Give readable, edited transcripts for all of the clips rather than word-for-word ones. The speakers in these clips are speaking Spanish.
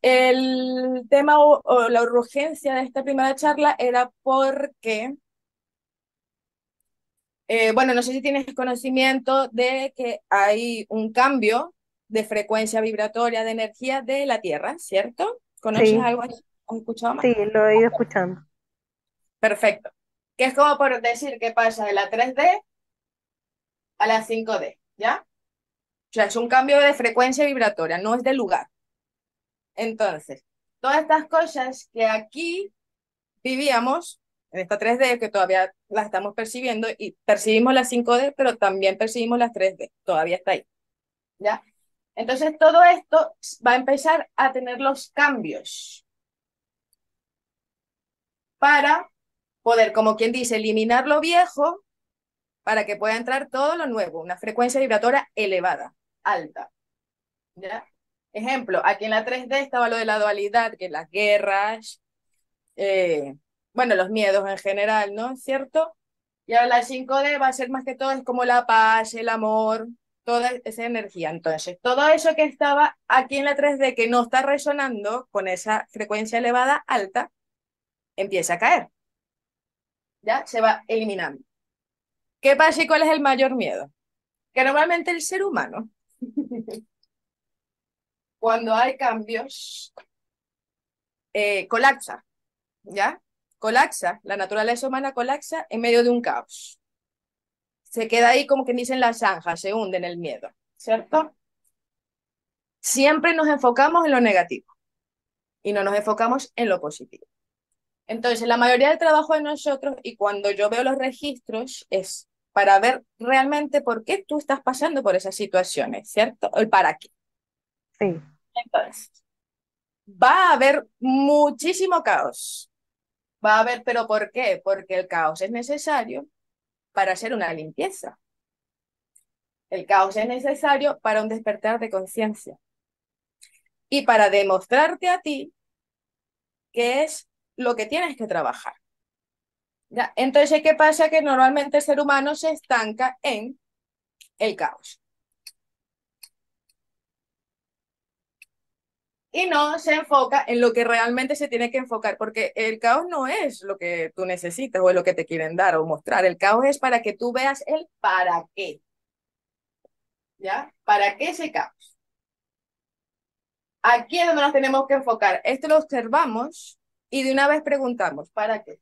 El tema o la urgencia de esta primera charla era porque, bueno, no sé si tienes conocimiento de que hay un cambio de frecuencia vibratoria de energía de la Tierra, ¿cierto? ¿Conoces Sí, algo así? ¿Has escuchado más? sí, lo he ido escuchando. Perfecto. Que es como por decir que pasa de la 3D a la 5D, ¿ya? O sea, es un cambio de frecuencia vibratoria, no es de lugar. Entonces, todas estas cosas que aquí vivíamos en esta 3D, que todavía la estamos percibiendo, y percibimos la 5D, pero también percibimos la 3D, todavía está ahí, ¿ya? Entonces, todo esto va a empezar a tener los cambios para poder, como quien dice, eliminar lo viejo para que pueda entrar todo lo nuevo, una frecuencia vibratoria elevada, alta, ¿ya? Ejemplo, aquí en la 3D estaba lo de la dualidad, que las guerras, eh, bueno, los miedos en general, ¿no? ¿Cierto? Y ahora la 5D va a ser más que todo, es como la paz, el amor, toda esa energía. Entonces, todo eso que estaba aquí en la 3D que no está resonando con esa frecuencia elevada alta, empieza a caer, ¿ya? Se va eliminando. ¿Qué pasa y cuál es el mayor miedo? Que normalmente el ser humano, cuando hay cambios, colapsa, ¿ya? Colapsa, la naturaleza humana colapsa en medio de un caos. Se queda ahí como que dicen la zanja, se hunde en el miedo, ¿cierto? Siempre nos enfocamos en lo negativo y no nos enfocamos en lo positivo. Entonces, la mayoría del trabajo de nosotros, y cuando yo veo los registros, es para ver realmente por qué tú estás pasando por esas situaciones, ¿cierto? El para qué. Sí. Entonces, va a haber muchísimo caos. Va a haber, pero ¿por qué? Porque el caos es necesario para hacer una limpieza. El caos es necesario para un despertar de conciencia y para demostrarte a ti qué es lo que tienes que trabajar. ¿Ya? Entonces, ¿qué pasa? Que normalmente el ser humano se estanca en el caos y no se enfoca en lo que realmente se tiene que enfocar, porque el caos no es lo que tú necesitas o es lo que te quieren dar o mostrar. El caos es para que tú veas el para qué, ¿ya? ¿Para qué ese caos? Aquí es donde nos tenemos que enfocar. Esto lo observamos y de una vez preguntamos, ¿para qué?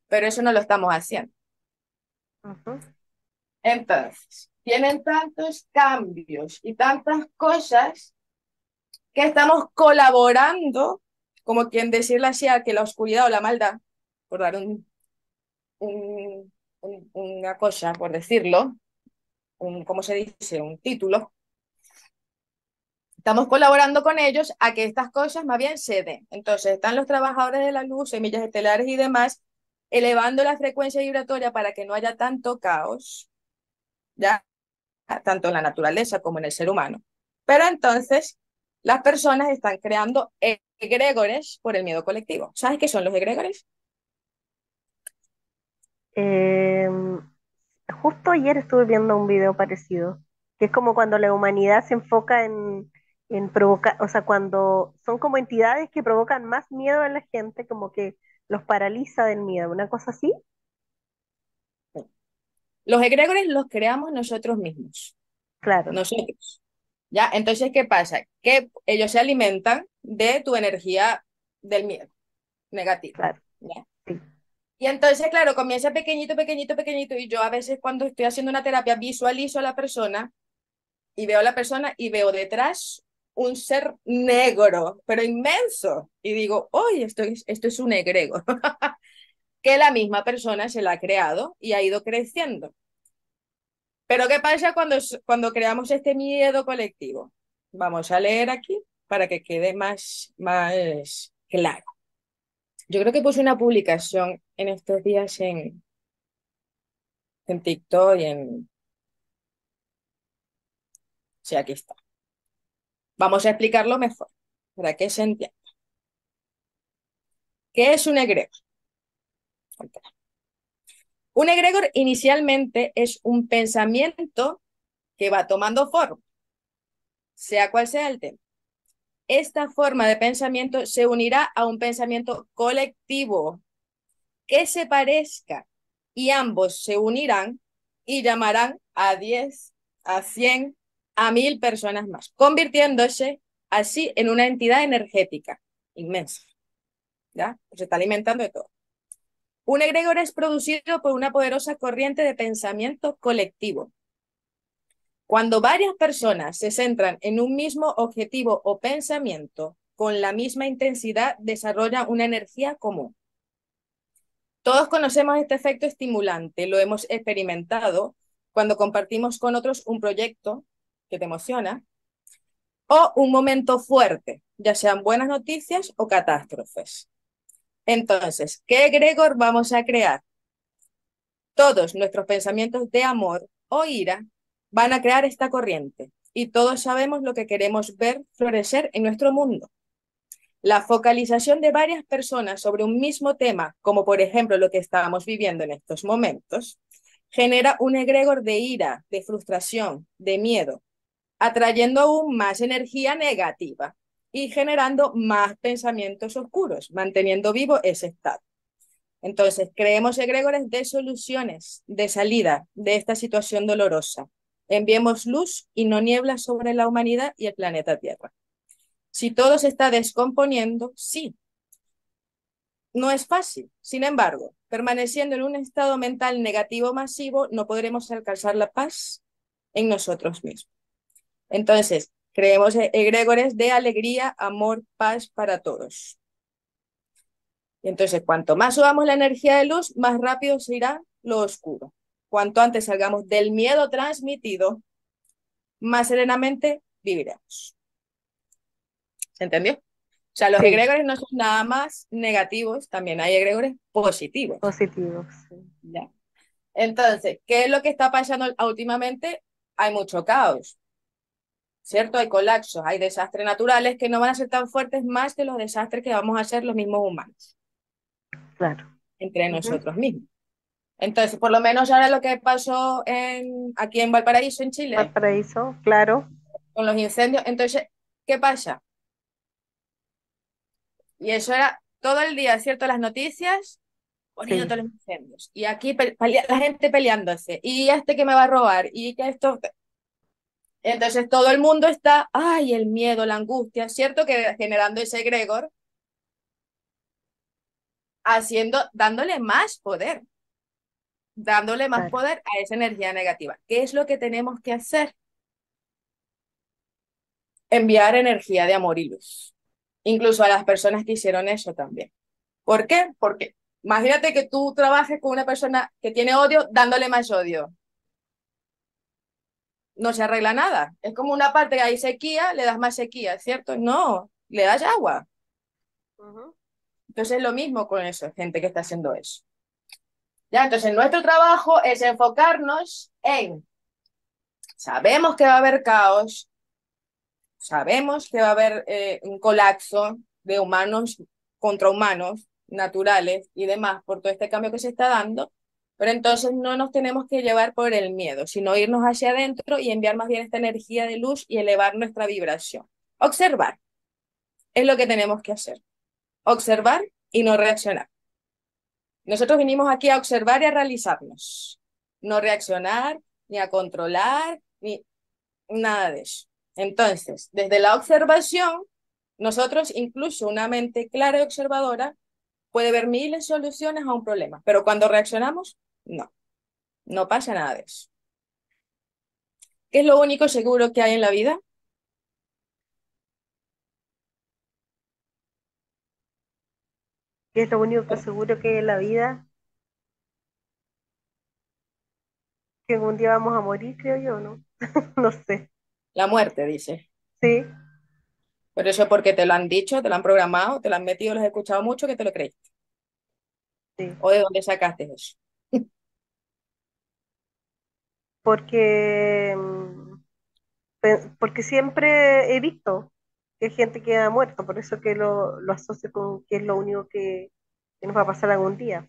Pero eso no lo estamos haciendo. Ujú. Entonces, tienen tantos cambios y tantas cosas que estamos colaborando, como quien decirle así, a que la oscuridad o la maldad, por dar una cosa, por decirlo, ¿cómo se dice? Un título. Estamos colaborando con ellos a que estas cosas más bien se den. Entonces, están los trabajadores de la luz, semillas estelares y demás, elevando la frecuencia vibratoria para que no haya tanto caos, ya, tanto en la naturaleza como en el ser humano. Pero entonces, las personas están creando egregores por el miedo colectivo. ¿Sabes qué son los egregores? Em, Justo ayer estuve viendo un video parecido, que es como cuando la humanidad se enfoca en provocar, o sea, cuando son como entidades que provocan más miedo a la gente, como que los paraliza del miedo, una cosa así. Los egregores los creamos nosotros mismos, Claro, nosotros. ¿Ya? Entonces, ¿qué pasa? Que ellos se alimentan de tu energía del miedo negativo. claro, ¿Ya? sí. Y entonces, claro, comienza pequeñito, pequeñito, pequeñito, y yo a veces cuando estoy haciendo una terapia visualizo a la persona y veo a la persona y veo detrás un ser negro, pero inmenso, y digo, oye, esto es un egregor, que la misma persona se la ha creado y ha ido creciendo. Pero ¿qué pasa cuando creamos este miedo colectivo? Vamos a leer aquí para que quede más claro. Yo creo que puse una publicación en estos días en TikTok y en... Sí, aquí está. Vamos a explicarlo mejor para que se entienda. ¿Qué es un egregor? Un egregor inicialmente es un pensamiento que va tomando forma, sea cual sea el tema. esta forma de pensamiento se unirá a un pensamiento colectivo que se parezca y ambos se unirán y llamarán a 10, a 100, a 1000 personas más, convirtiéndose así en una entidad energética inmensa. ¿Ya? Se está alimentando de todo. Un egregor es producido por una poderosa corriente de pensamiento colectivo. Cuando varias personas se centran en un mismo objetivo o pensamiento, con la misma intensidad desarrollan una energía común. Todos conocemos este efecto estimulante, lo hemos experimentado cuando compartimos con otros un proyecto que te emociona o un momento fuerte, ya sean buenas noticias o catástrofes. Entonces, ¿qué egregor vamos a crear? Todos nuestros pensamientos de amor o ira van a crear esta corriente y todos sabemos lo que queremos ver florecer en nuestro mundo. La focalización de varias personas sobre un mismo tema, como por ejemplo lo que estábamos viviendo en estos momentos, genera un egregor de ira, de frustración, de miedo, atrayendo aún más energía negativa y generando más pensamientos oscuros, manteniendo vivo ese estado. Entonces, creemos egregores de soluciones, de salida de esta situación dolorosa. Enviemos luz y no niebla sobre la humanidad y el planeta Tierra. Si todo se está descomponiendo, sí, no es fácil. Sin embargo, permaneciendo en un estado mental negativo masivo, no podremos alcanzar la paz en nosotros mismos. Entonces, creemos egregores de alegría, amor, paz para todos. Y entonces, cuanto más subamos la energía de luz, más rápido se irá lo oscuro. Cuanto antes salgamos del miedo transmitido, más serenamente viviremos. ¿Se entendió? O sea, los Sí, egregores no son nada más negativos, también hay egregores positivos. positivos. Sí. ¿Ya? Entonces, ¿qué es lo que está pasando últimamente? Hay mucho caos, ¿cierto? Hay colapsos, hay desastres naturales que no van a ser tan fuertes más que los desastres que vamos a hacer los mismos humanos, Claro. entre Ujú. nosotros mismos. Entonces, por lo menos ahora lo que pasó aquí en Valparaíso, en Chile, Valparaíso, claro. con los incendios, entonces, ¿qué pasa? Y eso era todo el día, ¿cierto? Las noticias poniendo Sí, todos los incendios. Y aquí la gente peleándose. Y este que me va a robar. Y que esto. Entonces todo el mundo está, ay, el miedo, la angustia, ¿cierto? Que generando ese egregor, dándole más poder, dándole más claro. poder a esa energía negativa. ¿Qué es lo que tenemos que hacer? Enviar energía de amor y luz. Incluso a las personas que hicieron eso también. ¿Por qué? Porque imagínate que tú trabajes con una persona que tiene odio dándole más odio. No se arregla nada. Es como una parte que hay sequía, le das más sequía, ¿cierto? No, le das agua. Ujú. Entonces es lo mismo con eso, gente que está haciendo eso. Ya, entonces nuestro trabajo es enfocarnos en, sabemos que va a haber caos, sabemos que va a haber un colapso de humanos contra humanos naturales y demás por todo este cambio que se está dando, pero entonces no nos tenemos que llevar por el miedo, sino irnos hacia adentro y enviar más bien esta energía de luz y elevar nuestra vibración. Observar es lo que tenemos que hacer. Observar y no reaccionar. Nosotros vinimos aquí a observar y a realizarnos, no reaccionar, ni a controlar, ni nada de eso. Entonces, desde la observación, nosotros, incluso una mente clara y observadora, puede ver miles de soluciones a un problema, pero cuando reaccionamos, no, no pasa nada de eso. ¿Qué es lo único seguro que hay en la vida? Y es lo único que seguro que en la vida, que algún día vamos a morir, creo yo, ¿no? No sé. La muerte, dice. Sí, Pero eso porque te lo han dicho, te lo han programado, te lo han metido, lo has escuchado mucho, que te lo crees. sí. ¿O de dónde sacaste eso? Porque, porque siempre he visto que hay gente que ha muerto, por eso que lo asocio con que es lo único que nos va a pasar algún día.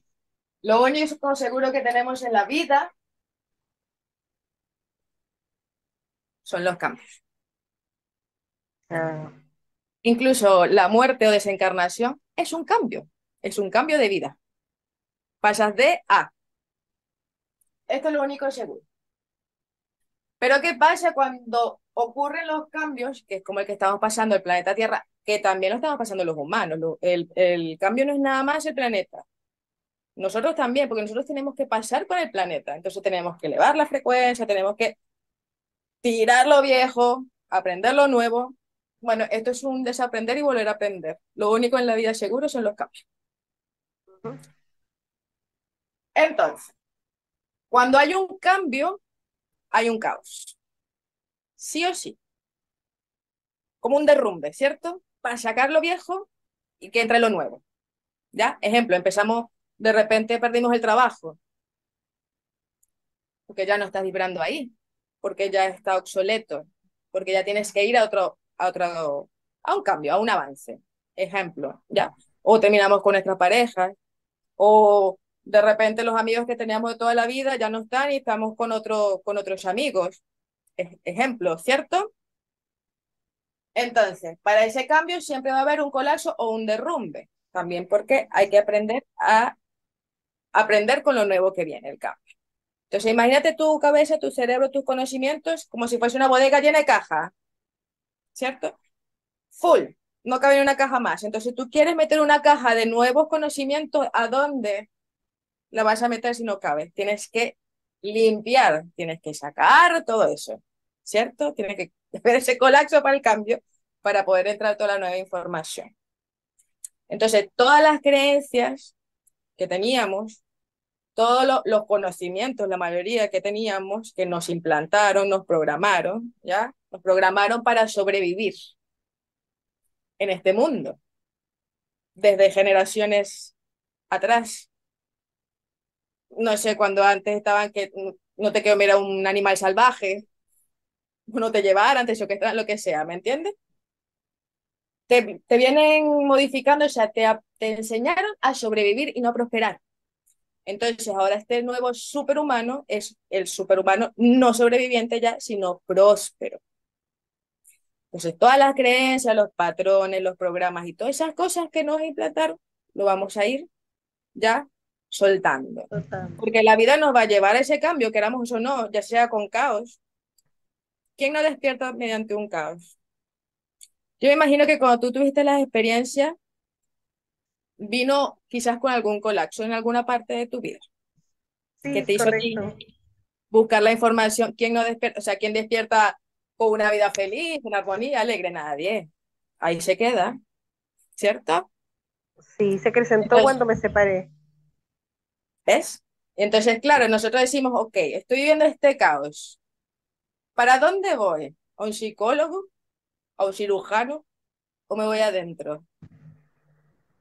Lo único seguro que tenemos en la vida son los cambios. Ah, Incluso la muerte o desencarnación es un cambio de vida. Pasas de A. Esto es lo único seguro. Pero ¿qué pasa cuando ocurren los cambios, que es como el que estamos pasando el planeta Tierra, que también lo estamos pasando los humanos? El cambio no es nada más el planeta. Nosotros también, porque nosotros tenemos que pasar con el planeta. Entonces tenemos que elevar la frecuencia, tenemos que tirar lo viejo, aprender lo nuevo. Bueno, esto es un desaprender y volver a aprender. Lo único en la vida seguro son los cambios. Ujú. Entonces, cuando hay un cambio, hay un caos. Sí o sí. Como un derrumbe, ¿cierto? Para sacar lo viejo y que entre lo nuevo. ¿Ya? Ejemplo, empezamos, de repente perdimos el trabajo, porque ya no estás vibrando ahí, porque ya está obsoleto, porque ya tienes que ir a un cambio, a un avance. Ejemplo, ¿ya? O terminamos con nuestras parejas, o de repente los amigos que teníamos de toda la vida ya no están y estamos con otros amigos. Ejemplo, ¿cierto? Entonces, para ese cambio siempre va a haber un colapso o un derrumbe, también porque hay que aprender a aprender con lo nuevo que viene el cambio. Entonces, imagínate tu cabeza, tu cerebro, tus conocimientos como si fuese una bodega llena de cajas, ¿cierto? Full, no cabe en una caja más. Entonces, tú quieres meter una caja de nuevos conocimientos, ¿a dónde la vas a meter si no cabe? Tienes que limpiar, tienes que sacar todo eso, ¿cierto? Tienes que hacer ese colapso para el cambio para poder entrar toda la nueva información. Entonces, todas las creencias que teníamos, todos los conocimientos, la mayoría que teníamos, que nos implantaron, nos programaron, ¿ya? Nos programaron para sobrevivir en este mundo, desde generaciones atrás. No sé, cuando antes estaban que no te comiera un animal salvaje, no te llevaran, te secuestraran, lo que sea, ¿me entiendes? Te vienen modificando, o sea, te enseñaron a sobrevivir y no a prosperar. Entonces, ahora este nuevo superhumano es el superhumano no sobreviviente ya, sino próspero. Entonces, todas las creencias, los patrones, los programas y todas esas cosas que nos implantaron, lo vamos a ir ya soltando. Total. Porque la vida nos va a llevar a ese cambio, queramos o no, ya sea con caos. ¿Quién no despierta mediante un caos? Yo me imagino que cuando tú tuviste las experiencias, vino quizás con algún colapso en alguna parte de tu vida, que Sí, te hizo a ti correcto. buscar la información. ¿Quién no despierta? O sea, ¿quién despierta con una vida feliz, una armonía, alegre? Nadie. Ahí se queda, ¿cierto? Sí, se acrecentó Entonces, cuando me separé. ¿ves? Entonces, claro, nosotros decimos, ok, estoy viviendo este caos. ¿Para dónde voy? ¿A un psicólogo? ¿A un cirujano? ¿O me voy adentro?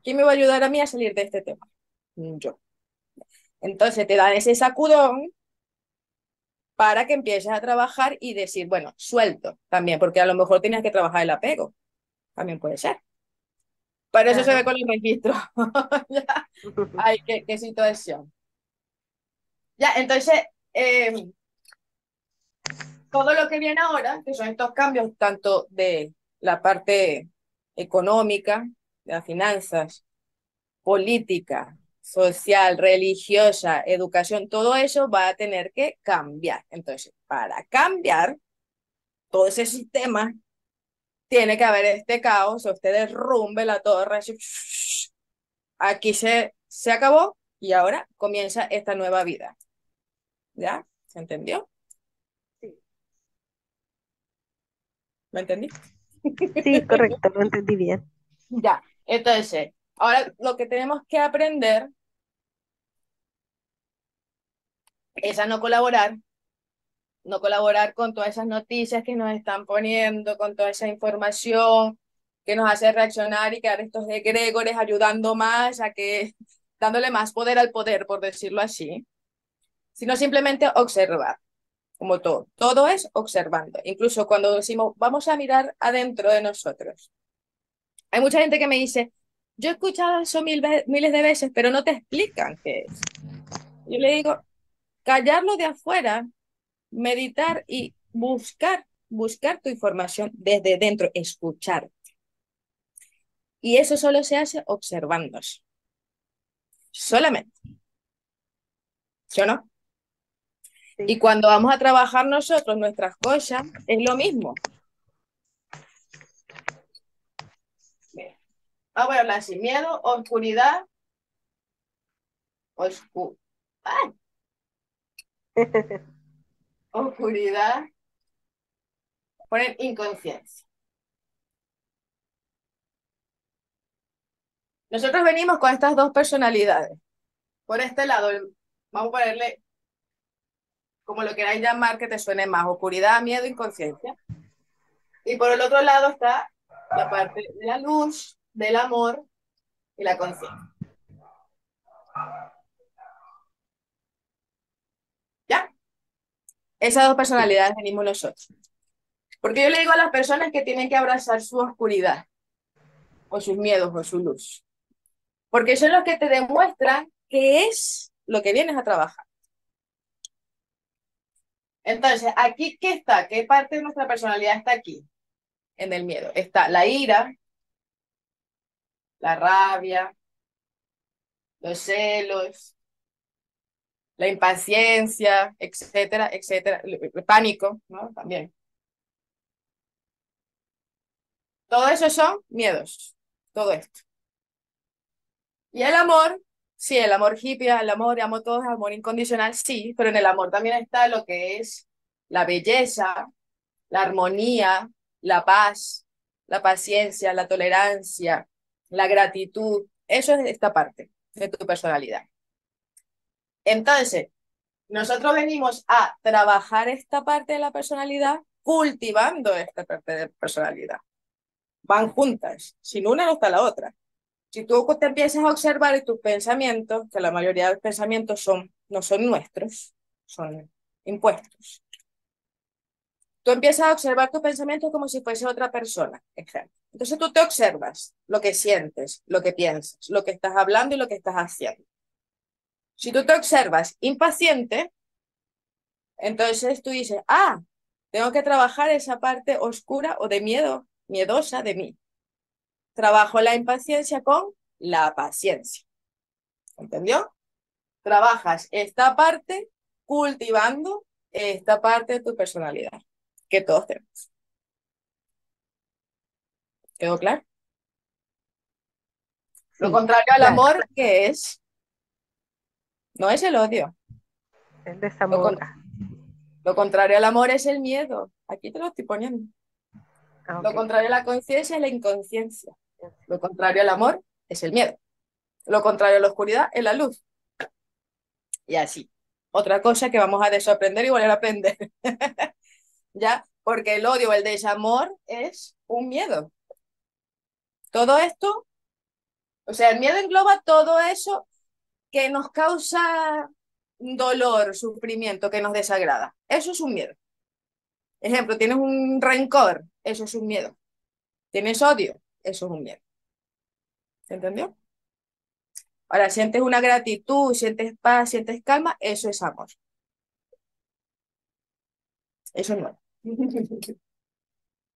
¿Quién me va a ayudar a mí a salir de este tema? Yo. Entonces te dan ese sacudón para que empieces a trabajar y decir, bueno, suelto también, porque a lo mejor tienes que trabajar el apego, también puede ser. Pero eso se ve Claro. con los registros. Ya. Ay, qué situación. Ya, entonces, eh, todo lo que viene ahora, que son estos cambios tanto de la parte económica, de las finanzas, política, social, religiosa, educación, todo eso va a tener que cambiar. Entonces, para cambiar todo ese sistema, tiene que haber este caos, o este derrumbe, la torre, así, aquí se acabó y ahora comienza esta nueva vida. ¿Ya? ¿Se entendió? Sí, ¿Me entendí? sí, correcto, lo entendí bien. Ya. Entonces, ahora lo que tenemos que aprender es a no colaborar con todas esas noticias que nos están poniendo, con toda esa información que nos hace reaccionar y quedar estos egregores ayudando más a que, dándole más poder al poder, por decirlo así, sino simplemente observar, como todo. Todo es observando. Incluso cuando decimos, vamos a mirar adentro de nosotros. Hay mucha gente que me dice, yo he escuchado eso miles de veces, pero no te explican qué es. Yo le digo, callarlo de afuera, meditar y buscar tu información desde dentro, escuchar. Y eso solo se hace observándose, solamente, ¿sí o no? Sí. Y cuando vamos a trabajar nosotros nuestras cosas, es lo mismo. Mira, vamos a hablar sin miedo, oscuridad, oscu ¡ay! Oscuridad, poner inconsciencia. Nosotros venimos con estas dos personalidades. Por este lado, vamos a ponerle como lo queráis llamar que te suene más, oscuridad, miedo, inconsciencia. Y por el otro lado está la parte de la luz, del amor y la conciencia. ¿Ya? Esas dos personalidades venimos nosotros. Porque yo le digo a las personas que tienen que abrazar su oscuridad, o sus miedos, o su luz. Porque son los que te demuestran qué es lo que vienes a trabajar. Entonces, aquí, ¿qué está? ¿Qué parte de nuestra personalidad está aquí? En el miedo. Está la ira, la rabia, los celos, la impaciencia, etcétera, etcétera, el pánico, ¿no? También. Todo eso son miedos, todo esto. Y el amor, sí, el amor hippie, el amor, amo todo, es amor incondicional, sí, pero en el amor también está lo que es la belleza, la armonía, la paz, la paciencia, la tolerancia, la gratitud. Eso es esta parte de tu personalidad. Entonces, nosotros venimos a trabajar esta parte de la personalidad cultivando esta parte de personalidad. Van juntas, sin una no está la otra. Si tú te empiezas a observar tus pensamientos, que la mayoría de los pensamientos no son nuestros, son impuestos. Tú empiezas a observar tus pensamientos como si fuese otra persona. Ejemplo. Entonces tú te observas lo que sientes, lo que piensas, lo que estás hablando y lo que estás haciendo. Si tú te observas impaciente, entonces tú dices, tengo que trabajar esa parte oscura o de miedo, miedosa de mí. Trabajo la impaciencia con la paciencia. ¿Entendió? Trabajas esta parte cultivando esta parte de tu personalidad, que todos tenemos. ¿Quedó claro? Lo Sí, contrario al claro, amor, ¿qué es? No es el odio. el Lo, desamor. con- lo contrario al amor es el miedo. Aquí te lo estoy poniendo. Lo Ok. contrario a la conciencia es la inconsciencia. Lo contrario al amor es el miedo. Lo contrario a la oscuridad es la luz. Y así. Otra cosa que vamos a desaprender y volver a aprender. ¿Ya? Porque el odio o el desamor es un miedo. Todo esto, o sea, el miedo engloba todo eso que nos causa dolor, sufrimiento, que nos desagrada. Eso es un miedo. Ejemplo, tienes un rencor, eso es un miedo. Tienes odio, eso es un miedo. ¿Se entendió? Ahora, sientes una gratitud, sientes paz, sientes calma, eso es amor. Eso no.